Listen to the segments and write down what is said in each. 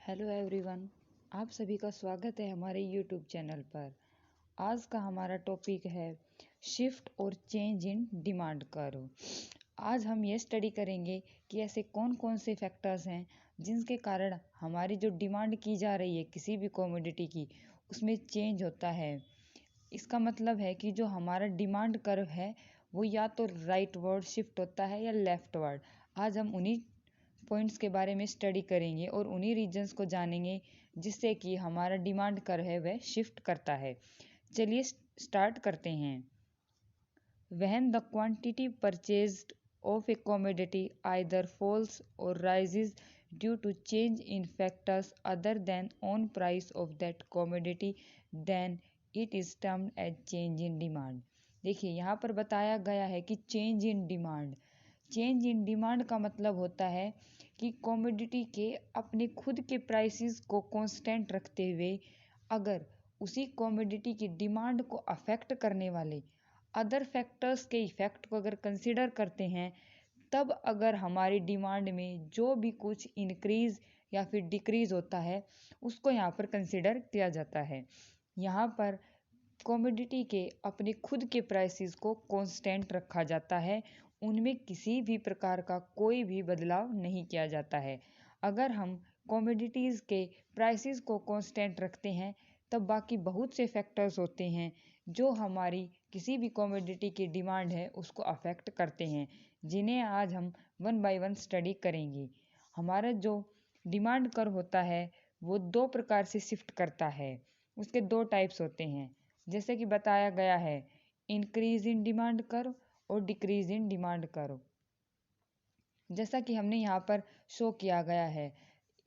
Hello everyone, आप सभी का स्वागत है हमारे यूट्यूब चैनल पर। आज का हमारा टॉपिक है शिफ्ट और चेंज इन डिमांड कर्व। आज हम ये स्टडी करेंगे कि ऐसे कौन कौन से फैक्टर्स हैं जिनके कारण हमारी जो डिमांड की जा रही है किसी भी कमोडिटी की उसमें चेंज होता है। इसका मतलब है कि जो हमारा डिमांड कर्व है वो या तो राइट वर्ड शिफ्ट होता है या लेफ्ट वर्ड। आज हम उन्हीं पॉइंट्स के बारे में स्टडी करेंगे और उन्हीं रीजंस को जानेंगे जिससे कि हमारा डिमांड कर्व है वह शिफ्ट करता है। चलिए स्टार्ट करते हैं। When the quantity purchased of a commodity either falls or rises due to change in factors other than on price of that commodity, then it is termed as change in demand। देखिए यहाँ पर बताया गया है कि change in demand. Change in demand का मतलब होता है कि कमोडिटी के अपने खुद के प्राइसेस को कांस्टेंट रखते हुए अगर उसी कमोडिटी की डिमांड को अफेक्ट करने वाले अदर फैक्टर्स के इफेक्ट को अगर कंसिडर करते हैं, तब अगर हमारी डिमांड में जो भी कुछ इंक्रीज या फिर डिक्रीज होता है उसको यहाँ पर कंसिडर किया जाता है। यहाँ पर कमोडिटी के अपने खुद के प्राइसेस को कांस्टेंट रखा जाता है, उनमें किसी भी प्रकार का कोई भी बदलाव नहीं किया जाता है। अगर हम कमोडिटीज़ के प्राइसेस को कांस्टेंट रखते हैं तब बाकी बहुत से फैक्टर्स होते हैं जो हमारी किसी भी कमोडिटी की डिमांड है उसको अफेक्ट करते हैं, जिन्हें आज हम वन बाय वन स्टडी करेंगे। हमारा जो डिमांड कर्व होता है वो दो प्रकार से शिफ्ट करता है। उसके दो टाइप्स होते हैं जैसे कि बताया गया है, इंक्रीज इन डिमांड कर्व और डिक्रीज इन डिमांड कर्व। जैसा कि हमने यहाँ पर शो किया गया है,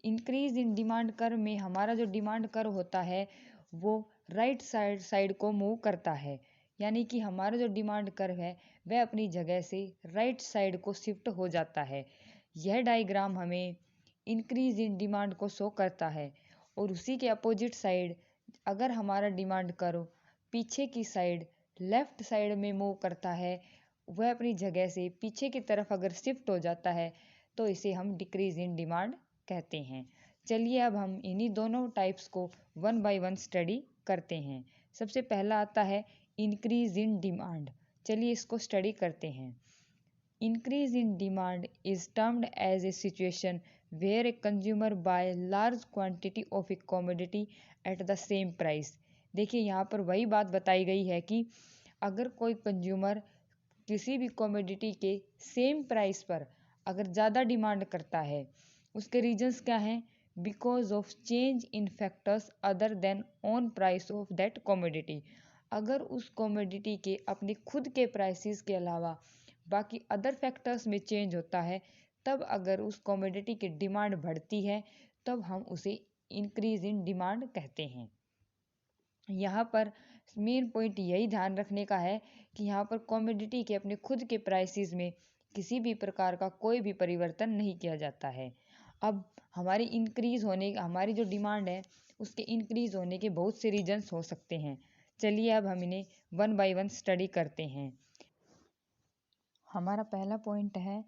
इंक्रीज इन डिमांड कर्व में हमारा जो डिमांड कर्व होता है वो राइट साइड को मूव करता है, यानी कि हमारा जो डिमांड कर्व है वह अपनी जगह से राइट साइड को शिफ्ट हो जाता है। यह डायग्राम हमें इंक्रीज इन डिमांड को शो करता है और उसी के अपोजिट साइड अगर हमारा डिमांड कर्व पीछे की साइड लेफ्ट साइड में मूव करता है, वह अपनी जगह से पीछे की तरफ अगर शिफ्ट हो जाता है तो इसे हम डिक्रीज इन डिमांड कहते हैं। चलिए अब हम इन्हीं दोनों टाइप्स को वन बाय वन स्टडी करते हैं। सबसे पहला आता है इंक्रीज इन डिमांड। चलिए इसको स्टडी करते हैं। Increase in demand is termed as a situation where a consumer buy large quantity of a commodity at the same price। देखिए यहाँ पर वही बात बताई गई है कि अगर कोई कंज्यूमर किसी भी कमोडिटी के सेम प्राइस पर अगर ज़्यादा डिमांड करता है, उसके रीजंस क्या हैं? Because of change in factors other than on price of that commodity. अगर उस कमोडिटी के अपने खुद के प्राइसेस के अलावा बाकी अदर फैक्टर्स में चेंज होता है, तब अगर उस कमोडिटी की डिमांड बढ़ती है तब हम उसे इंक्रीज इन डिमांड कहते हैं। यहाँ पर मेन पॉइंट यही ध्यान रखने का है कि यहाँ पर कमोडिटी के अपने खुद के प्राइसेस में किसी भी प्रकार का कोई भी परिवर्तन नहीं किया जाता है। अब हमारी जो डिमांड है उसके इंक्रीज होने के बहुत से रीजंस हो सकते हैं। चलिए अब हम इन्हें वन बाय वन स्टडी करते हैं। हमारा पहला पॉइंट है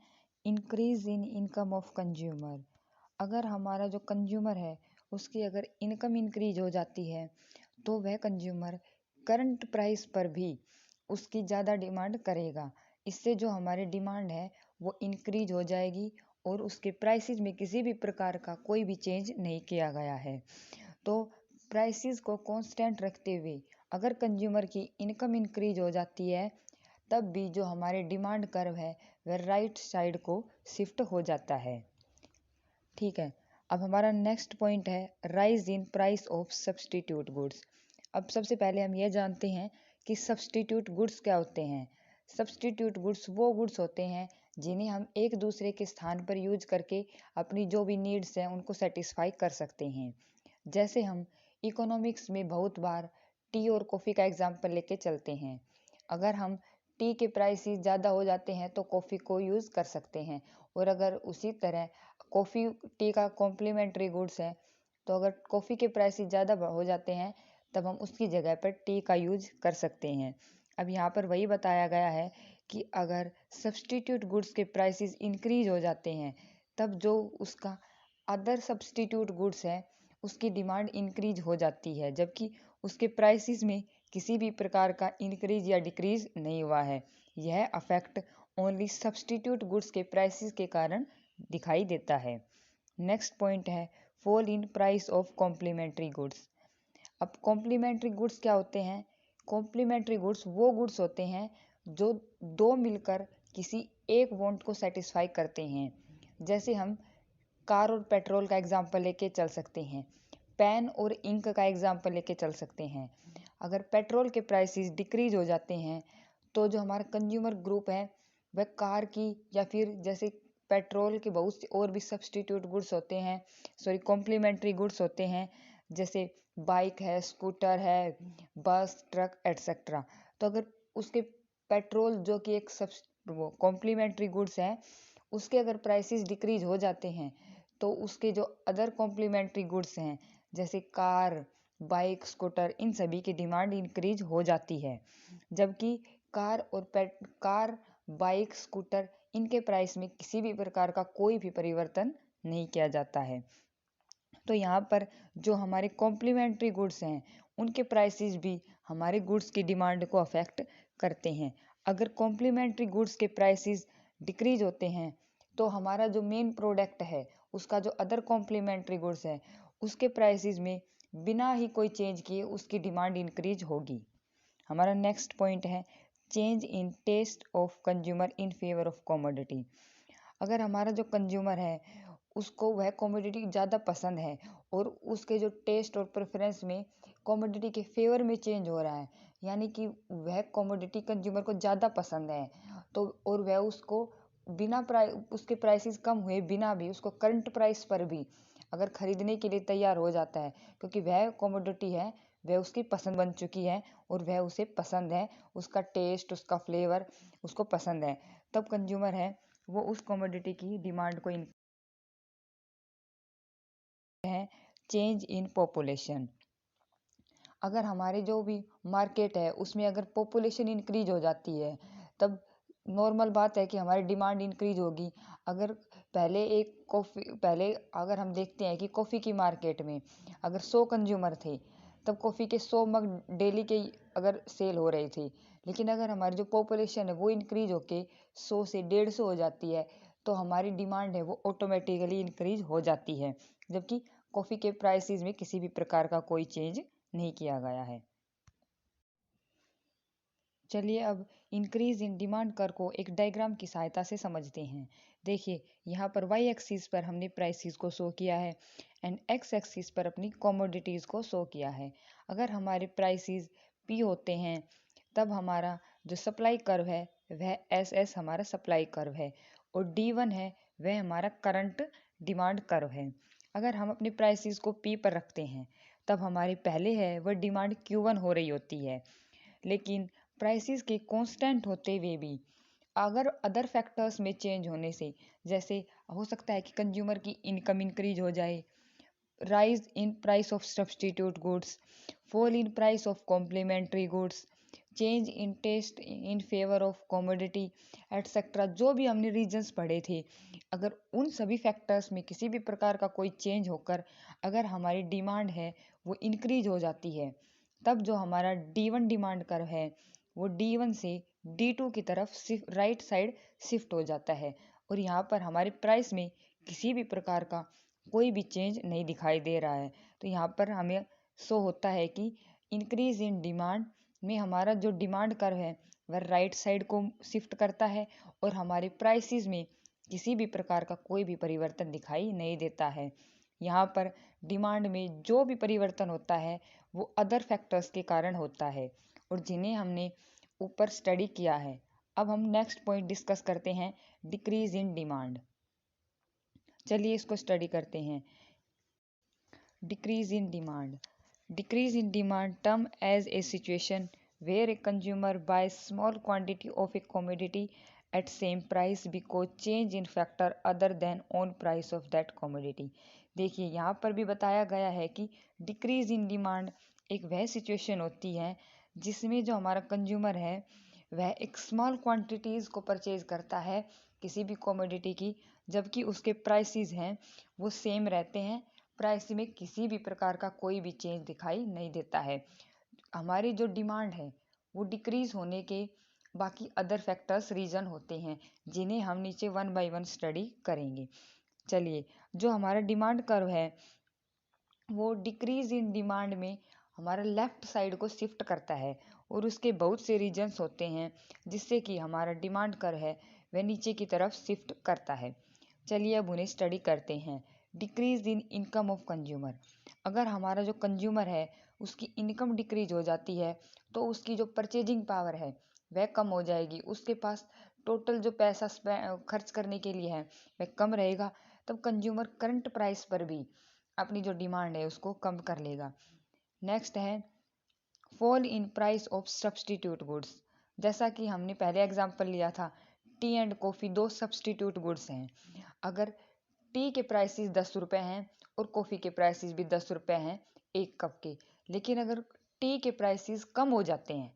increase in income of consumer. अगर हमारा जो कंज्यूमर है उसकी अगर इनकम इंक्रीज हो जाती है तो वह कंज्यूमर करंट प्राइस पर भी उसकी ज़्यादा डिमांड करेगा। इससे जो हमारी डिमांड है वो इंक्रीज हो जाएगी और उसके प्राइसेस में किसी भी प्रकार का कोई भी चेंज नहीं किया गया है। तो प्राइसेस को कांस्टेंट रखते हुए अगर कंज्यूमर की इनकम इंक्रीज हो जाती है तब भी जो हमारे डिमांड कर्व है वह राइट साइड को शिफ्ट हो जाता है। ठीक है, अब हमारा नेक्स्ट पॉइंट है rise in price of substitute goods. अब सबसे पहले हम ये जानते हैं कि सब्सटीट्यूट गुड्स क्या होते हैं। सब्सटीट्यूट गुड्स वो गुड्स होते हैं जिन्हें हम एक दूसरे के स्थान पर यूज करके अपनी जो भी नीड्स हैं उनको सेटिस्फाई कर सकते हैं। जैसे हम इकोनॉमिक्स में बहुत बार टी और कॉफ़ी का एग्जाम्पल लेके चलते हैं। अगर हम टी के प्राइसेस ज़्यादा हो जाते हैं तो कॉफ़ी को यूज़ कर सकते हैं, और अगर उसी तरह कॉफ़ी टी का कॉम्प्लीमेंट्री गुड्स है तो अगर कॉफ़ी के प्राइसेस ज़्यादा हो जाते हैं तब हम उसकी जगह पर टी का यूज कर सकते हैं। अब यहाँ पर वही बताया गया है कि अगर सब्सटीट्यूट गुड्स के प्राइसेस इंक्रीज हो जाते हैं तब जो उसका अदर सब्सटीट्यूट गुड्स है उसकी डिमांड इंक्रीज हो जाती है, जबकि उसके प्राइसेस में किसी भी प्रकार का इंक्रीज या डिक्रीज नहीं हुआ है। यह अफेक्ट ओनली सब्सटीट्यूट गुड्स के प्राइसेस के कारण दिखाई देता है। नेक्स्ट पॉइंट है fall in price of complementary goods. अब कॉम्प्लीमेंट्री गुड्स क्या होते हैं? कॉम्प्लीमेंट्री गुड्स वो गुड्स होते हैं जो दो मिलकर किसी एक वांट को सेटिस्फाई करते हैं। जैसे हम कार और पेट्रोल का एग्जांपल लेके चल सकते हैं, पेन और इंक का एग्जांपल लेके चल सकते हैं। अगर पेट्रोल के प्राइसेस डिक्रीज हो जाते हैं तो जो हमारा कंज्यूमर ग्रुप है वह कार की या फिर जैसे पेट्रोल के बहुत से और भी सब्सटीट्यूट गुड्स होते हैं, कॉम्प्लीमेंट्री गुड्स होते हैं, जैसे बाइक है, स्कूटर है, बस, ट्रक एटसेट्रा। तो अगर उसके पेट्रोल जो कि एक वो कॉम्प्लीमेंट्री गुड्स है, उसके अगर प्राइसेस डिक्रीज हो जाते हैं तो उसके जो अदर कॉम्प्लीमेंट्री गुड्स हैं जैसे कार, बाइक, स्कूटर, इन सभी की डिमांड इंक्रीज हो जाती है। जबकि कार, बाइक, स्कूटर इनके प्राइस में किसी भी प्रकार का कोई भी परिवर्तन नहीं किया जाता है। तो यहाँ पर जो हमारे कॉम्प्लीमेंट्री गुड्स हैं उनके प्राइसेस भी हमारे गुड्स की डिमांड को अफेक्ट करते हैं। अगर कॉम्प्लीमेंट्री गुड्स के प्राइसेस डिक्रीज होते हैं तो हमारा जो मेन प्रोडक्ट है उसका जो अदर कॉम्प्लीमेंट्री गुड्स है उसके प्राइसेस में बिना ही कोई चेंज किए उसकी डिमांड इंक्रीज होगी। हमारा नेक्स्ट पॉइंट है change in taste of consumer in favour of commodity. अगर हमारा जो कंज्यूमर है उसको वह कमोडिटी ज़्यादा पसंद है और उसके जो टेस्ट और प्रेफरेंस में कमोडिटी के फेवर में चेंज हो रहा है, यानी कि वह कमोडिटी कंज्यूमर को ज़्यादा पसंद है, तो और वह उसको बिना उसके प्राइसेस कम हुए बिना भी उसको करंट प्राइस पर भी अगर खरीदने के लिए तैयार हो जाता है, क्योंकि वह कमोडिटी है वह उसकी पसंद बन चुकी है और वह उसे पसंद है, उसका टेस्ट, उसका फ्लेवर उसको पसंद है, तब कंज्यूमर है वो उस कमोडिटी की डिमांड को है चेंज इन पॉपुलेशन। अगर हमारे जो भी मार्केट है उसमें अगर पॉपुलेशन इंक्रीज हो जाती है तब नॉर्मल बात है कि हमारी डिमांड इंक्रीज होगी। अगर पहले अगर हम देखते हैं कि कॉफ़ी की मार्केट में अगर 100 कंज्यूमर थे तब कॉफ़ी के 100 मग डेली के अगर सेल हो रही थी, लेकिन अगर हमारी जो पॉपुलेशन है वो इंक्रीज होके 100 से 150 हो जाती है तो हमारी डिमांड है वो ऑटोमेटिकली इंक्रीज हो जाती है, जबकि कॉफ़ी के प्राइसेस में किसी भी प्रकार का कोई चेंज नहीं किया गया है। चलिए अब इंक्रीज इन डिमांड कर को एक डायग्राम की सहायता से समझते हैं। देखिए यहाँ पर वाई एक्सिस पर हमने प्राइसेस को शो किया है एंड एक्स एक्सिस पर अपनी कमोडिटीज़ को शो किया है। अगर हमारे प्राइसेस पी होते हैं तब हमारा जो सप्लाई कर्व है वह एस एस हमारा सप्लाई कर्व है और डी वन है वह हमारा करंट डिमांड कर्व है। अगर हम अपने प्राइसेस को पी पर रखते हैं तब हमारी पहले है वह डिमांड क्यू वन हो रही होती है, लेकिन प्राइसेस के कांस्टेंट होते हुए भी अगर अदर फैक्टर्स में चेंज होने से, जैसे हो सकता है कि कंज्यूमर की इनकम इंक्रीज हो जाए, rise in price of substitute goods, fall in price of complementary goods, change in taste in favour of commodity etcetera, जो भी हमने रीजंस पढ़े थे, अगर उन सभी फैक्टर्स में किसी भी प्रकार का कोई चेंज होकर अगर हमारी डिमांड है वो इंक्रीज हो जाती है तब जो हमारा D1 डिमांड कर्व है वो D1 से D2 की तरफ राइट साइड शिफ्ट हो जाता है और यहाँ पर हमारे प्राइस में किसी भी प्रकार का कोई भी चेंज नहीं दिखाई दे रहा है। तो यहाँ पर हमें शो होता है कि इंक्रीज इन डिमांड में हमारा जो डिमांड कर्व है वह राइट साइड को शिफ्ट करता है और हमारे प्राइसेस में किसी भी प्रकार का कोई भी परिवर्तन दिखाई नहीं देता है। यहाँ पर डिमांड में जो भी परिवर्तन होता है वो अदर फैक्टर्स के कारण होता है और जिन्हें हमने ऊपर स्टडी किया है। अब हम नेक्स्ट पॉइंट डिस्कस करते हैं डिक्रीज इन डिमांड। चलिए इसको स्टडी करते हैं। Decrease in demand, decrease in demand term as a situation where a consumer buys small quantity of a commodity at same price because change in factor other than own price of that commodity। देखिए यहाँ पर भी बताया गया है कि decrease in demand एक वह सिचुएशन होती है जिसमें जो हमारा कंज्यूमर है वह एक स्मॉल क्वांटिटीज़ को परचेज करता है किसी भी कमोडिटी की, जबकि उसके प्राइसेस हैं वो सेम रहते हैं। प्राइस में किसी भी प्रकार का कोई भी चेंज दिखाई नहीं देता है। हमारी जो डिमांड है वो डिक्रीज होने के बाकी अदर फैक्टर्स रीज़न होते हैं, जिन्हें हम नीचे वन बाय वन स्टडी करेंगे। चलिए, जो हमारा डिमांड कर्व है वो डिक्रीज इन डिमांड में हमारा लेफ्ट साइड को शिफ्ट करता है, और उसके बहुत से रीजन्स होते हैं जिससे कि हमारा डिमांड कर्व है वह नीचे की तरफ शिफ्ट करता है। चलिए अब उन्हें स्टडी करते हैं। Decrease in income of consumer. अगर हमारा जो कंज्यूमर है उसकी इनकम डिक्रीज हो जाती है तो उसकी जो परचेजिंग पावर है वह कम हो जाएगी, उसके पास टोटल जो पैसा खर्च करने के लिए है वह कम रहेगा। तब कंज्यूमर करंट प्राइस पर भी अपनी जो डिमांड है उसको कम कर लेगा। नेक्स्ट है fall in price of substitute goods. जैसा कि हमने पहले एग्जांपल लिया था, टी एंड कॉफ़ी दो सब्सटीट्यूट गुड्स हैं। अगर टी के प्राइसेस 10 रुपये हैं और कॉफ़ी के प्राइसेस भी 10 रुपये हैं एक कप के, लेकिन अगर टी के प्राइसेस कम हो जाते हैं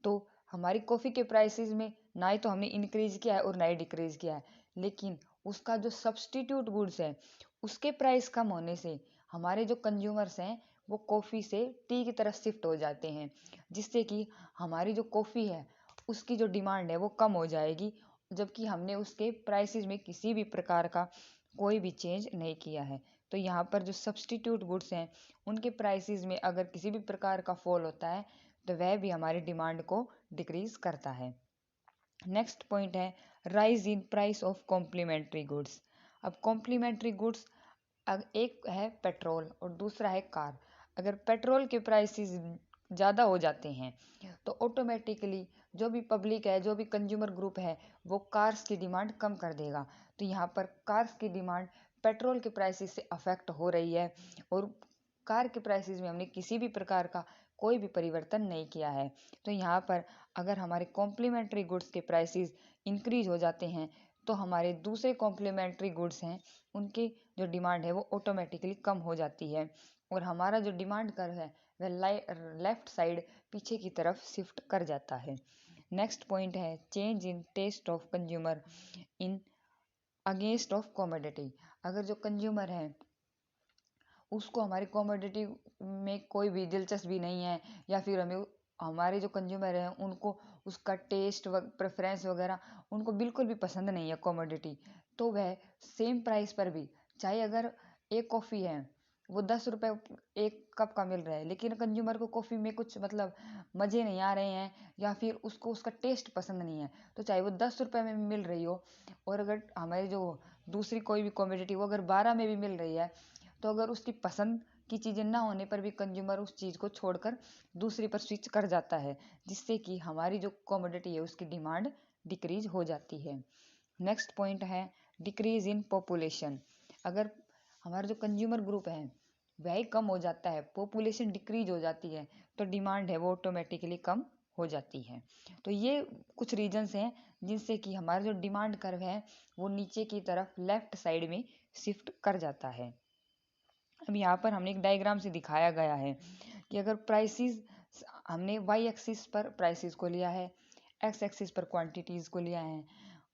तो हमारी कॉफ़ी के प्राइसेस में ना ही तो हमने इंक्रीज किया है और ना ही डिक्रीज किया है, लेकिन उसका जो सब्सटीट्यूट गुड्स है उसके प्राइस कम होने से हमारे जो कंज्यूमर्स हैं वो कॉफ़ी से टी की तरफ शिफ्ट हो जाते हैं, जिससे कि हमारी जो कॉफ़ी है उसकी जो डिमांड है वो कम हो जाएगी, जबकि हमने उसके प्राइसेस में किसी भी प्रकार का कोई भी चेंज नहीं किया है। तो यहाँ पर जो सब्सटीट्यूट गुड्स हैं उनके प्राइसेस में अगर किसी भी प्रकार का फॉल होता है तो वह भी हमारी डिमांड को डिक्रीज करता है। नेक्स्ट पॉइंट है rise in price of complementary goods. अब कॉम्प्लीमेंट्री गुड्स एक है पेट्रोल और दूसरा है कार। अगर पेट्रोल के प्राइसेस ज़्यादा हो जाते हैं तो ऑटोमेटिकली जो भी पब्लिक है, जो भी कंज्यूमर ग्रुप है, वो कार्स की डिमांड कम कर देगा। तो यहाँ पर कार्स की डिमांड पेट्रोल के प्राइसेस से अफेक्ट हो रही है, और कार के प्राइसेस में हमने किसी भी प्रकार का कोई भी परिवर्तन नहीं किया है। तो यहाँ पर अगर हमारे कॉम्प्लीमेंट्री गुड्स के प्राइसेस इंक्रीज हो जाते हैं तो हमारे दूसरे कॉम्प्लीमेंट्री गुड्स हैं उनकी जो डिमांड है वो ऑटोमेटिकली कम हो जाती है, और हमारा जो डिमांड कर्व है वह लेफ्ट साइड पीछे की तरफ शिफ्ट कर जाता है। नेक्स्ट पॉइंट है change in taste of consumer in against of commodity. अगर जो कंज्यूमर है उसको हमारी कॉमोडिटी में कोई भी दिलचस्पी नहीं है, या फिर हमारे जो कंज्यूमर हैं उनको उसका टेस्ट प्रेफरेंस वगैरह उनको बिल्कुल भी पसंद नहीं है कॉमोडिटी, तो वह सेम प्राइस पर भी, चाहे अगर एक कॉफ़ी है वो 10 रुपये एक कप का मिल रहा है, लेकिन कंज्यूमर को कॉफ़ी में कुछ मतलब मज़े नहीं आ रहे हैं या फिर उसको उसका टेस्ट पसंद नहीं है, तो चाहे वो 10 रुपये में मिल रही हो, और अगर हमारी जो दूसरी कोई भी कॉमोडिटी वो अगर 12 में भी मिल रही है, तो अगर उसकी पसंद की चीज़ें ना होने पर भी कंज्यूमर उस चीज़ को छोड़कर दूसरी पर स्विच कर जाता है, जिससे कि हमारी जो कमोडिटी है उसकी डिमांड डिक्रीज हो जाती है। नेक्स्ट पॉइंट है डिक्रीज इन पॉपुलेशन। अगर हमारा जो कंज्यूमर ग्रुप है वह ही कम हो जाता है, पॉपुलेशन डिक्रीज हो जाती है, तो डिमांड है वो ऑटोमेटिकली कम हो जाती है। तो ये कुछ रीजंस हैं जिनसे कि हमारा जो डिमांड कर्व है वो नीचे की तरफ लेफ्ट साइड में शिफ्ट कर जाता है। अब यहाँ पर हमने एक डायग्राम से दिखाया गया है कि अगर प्राइसेस हमने वाई एक्सिस पर प्राइसेस को लिया है, एक्स एक्सिस पर क्वांटिटीज़ को लिया है,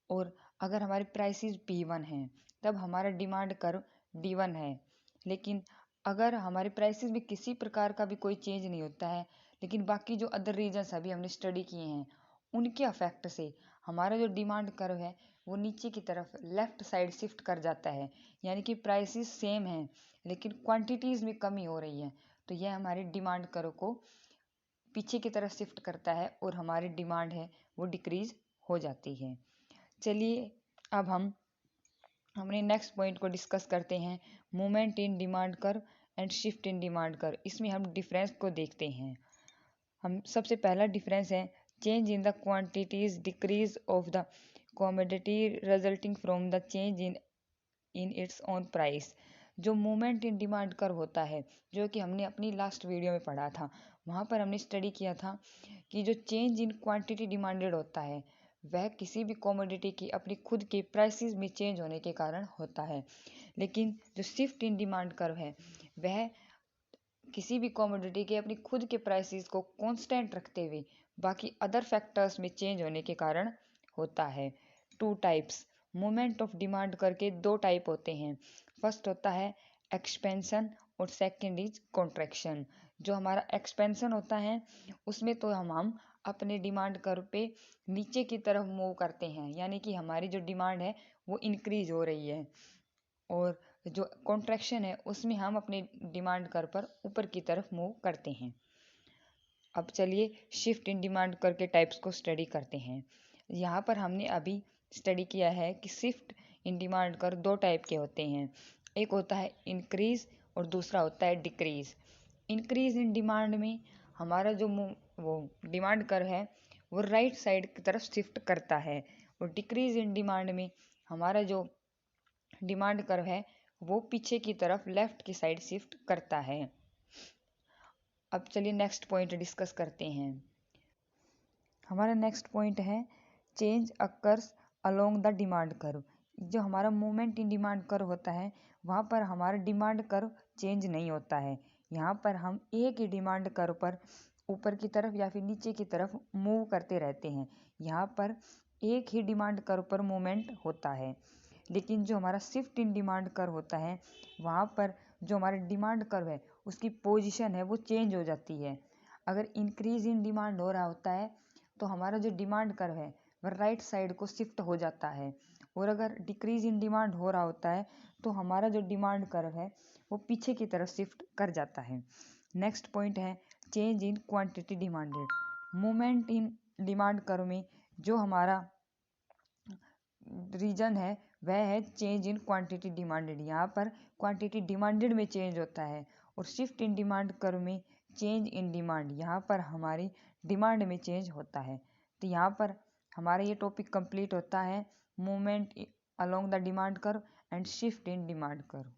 और अगर हमारे प्राइसेस P1 हैं तब हमारा डिमांड कर्व D1 है। लेकिन अगर हमारे प्राइसेस में किसी प्रकार का भी कोई चेंज नहीं होता है, लेकिन बाकी जो अदर रीजन्स अभी हमने स्टडी किए हैं उनके अफेक्ट से हमारा जो डिमांड कर्व है वो नीचे की तरफ लेफ्ट साइड शिफ्ट कर जाता है, यानी कि प्राइसेस सेम हैं लेकिन क्वांटिटीज़ में कमी हो रही है, तो यह हमारे डिमांड कर्व को पीछे की तरफ शिफ्ट करता है और हमारी डिमांड है वो डिक्रीज हो जाती है। चलिए अब हम अपने नेक्स्ट पॉइंट को डिस्कस करते हैं, movement in demand curve and shift in demand curve. इसमें हम डिफरेंस को देखते हैं। हम सबसे पहला डिफरेंस है change in the quantities decrease of the commodity resulting from the change in its own price. जो मूवमेंट इन डिमांड कर्व होता है, जो कि हमने अपनी लास्ट वीडियो में पढ़ा था, वहाँ पर हमने स्टडी किया था कि जो चेंज इन क्वांटिटी डिमांडेड होता है वह किसी भी कमोडिटी की अपनी खुद के प्राइसेस में चेंज होने के कारण होता है, लेकिन जो शिफ्ट इन डिमांड कर्व है वह किसी भी कमोडिटी के अपनी खुद के प्राइसेस को कांस्टेंट रखते हुए बाकी अदर फैक्टर्स में चेंज होने के कारण होता है। Two types, movement of demand करके दो टाइप होते हैं। फर्स्ट होता है एक्सपेंशन और सेकंड इज कॉन्ट्रैक्शन। जो हमारा एक्सपेंशन होता है उसमें तो हम अपने डिमांड कर्व पे नीचे की तरफ मूव करते हैं, यानी कि हमारी जो डिमांड है वो इंक्रीज हो रही है। और जो कॉन्ट्रैक्शन है उसमें हम अपने डिमांड कर्व पर ऊपर की तरफ मूव करते हैं। अब चलिए शिफ्ट इन डिमांड करके टाइप्स को स्टडी करते हैं। यहाँ पर हमने अभी स्टडी किया है कि शिफ्ट इन डिमांड कर दो टाइप के होते हैं। एक होता है इंक्रीज और दूसरा होता है डिक्रीज। इंक्रीज इन डिमांड में हमारा जो वो डिमांड कर है वो राइट साइड की तरफ शिफ्ट करता है, और डिक्रीज इन डिमांड में हमारा जो डिमांड कर्व है वो पीछे की तरफ लेफ्ट की साइड शिफ्ट करता है। अब चलिए नेक्स्ट पॉइंट डिस्कस करते हैं। हमारा नेक्स्ट पॉइंट है change occurs along the demand curve. जो हमारा मूवमेंट इन डिमांड कर्व होता है वहाँ पर हमारा डिमांड कर्व चेंज नहीं होता है। यहाँ पर हम एक ही डिमांड कर्व पर ऊपर की तरफ या फिर नीचे की तरफ मूव करते रहते हैं। यहाँ पर एक ही डिमांड कर्व पर मूवमेंट होता है। लेकिन जो हमारा शिफ्ट इन डिमांड कर्व होता है वहाँ पर जो हमारा डिमांड कर्व है उसकी पोजीशन है वो चेंज हो जाती है। अगर इंक्रीज इन डिमांड हो रहा होता है तो हमारा जो डिमांड कर्व है वह राइट साइड को शिफ्ट हो जाता है, और अगर डिक्रीज इन डिमांड हो रहा होता है तो हमारा जो डिमांड कर्व है वो पीछे की तरफ शिफ्ट कर जाता है। नेक्स्ट पॉइंट है change in quantity demanded. Movement in demand curve में जो हमारा रीजन है वह है चेंज इन क्वांटिटी डिमांडेड। यहाँ पर क्वांटिटी डिमांडेड में चेंज होता है, और शिफ्ट इन डिमांड कर्व में चेंज इन डिमांड, यहाँ पर हमारी डिमांड में चेंज होता है। तो यहाँ पर हमारा ये टॉपिक कंप्लीट होता है movement along the demand curve and shift in demand curve.